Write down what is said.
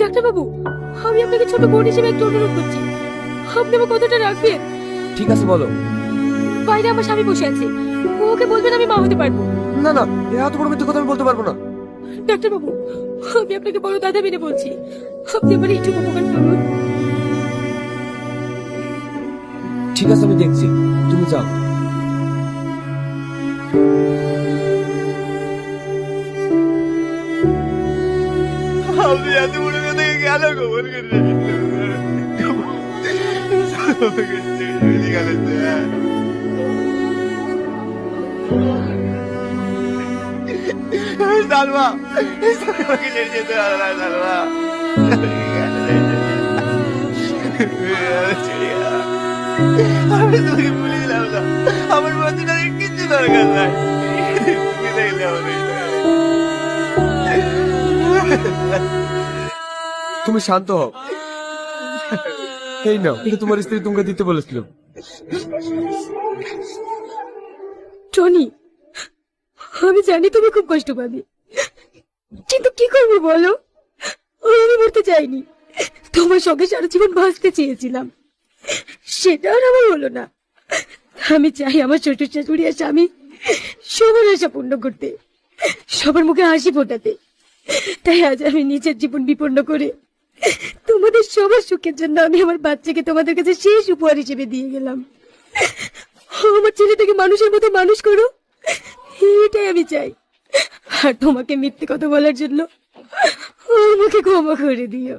Doctor বাবু, আমি আপনাকে ছোট বোন হিসেবে একটু অনুরোধ করছি, আপনি আমার কথাটা রাখবেন। ঠিক আছে বলো। বাইরে আমার স্বামী বসে আছে, ওকে বলবেন আমি মা হতে পারবো। না না, এত বড় মিথ্যে কথা আমি বলতে পারবো না। ডাক্তার বাবু, আমি আপনাকে বড় দাদা মেনে বলছি, আপনি আমার একটু উপকার করুন। ঠিক আছে, আমি দেখছি, তুমি যাও। আপনি এত বড় কথাকে কেন গোপন করে সালমা, আমাকে ছেড়ে যেতে পারো না সালমা। আমি তোমাকে ভুলে দিলাম না, আমার বাচ্চাটাকে কিচ্ছু দরকার নাই। তুমি দেখলে আমাদের তুমি শান্ত হও। এই নাও, এটা তোমার স্ত্রী তোমাকে দিতে বলেছিল। টনি, আমি জানি তুমি খুব কষ্ট পাবে, কিন্তু কি করবো বলো, আমি মরতে চাইনি, তোমার সঙ্গে সারা জীবন বাঁচতে চেয়েছিলাম, সেটা আর আমার হলো না। আমি চাই আমার শ্বশুর শাশুড়ি আর স্বামী সবার আশা পূর্ণ করতে, সবার মুখে হাসি ফোটাতে। তাই আজ আমি নিজের জীবন বিপন্ন করে তোমাদের সবার সুখের জন্য আমি আমার বাচ্চাকে তোমাদের কাছে শেষ উপহার হিসেবে দিয়ে গেলাম। আমার ছেলেটাকে মানুষের মতো মানুষ করো, এটাই আমি চাই। আর তোমাকে মিথ্যে কথা বলার জন্য আমাকে ক্ষমা করে দিও।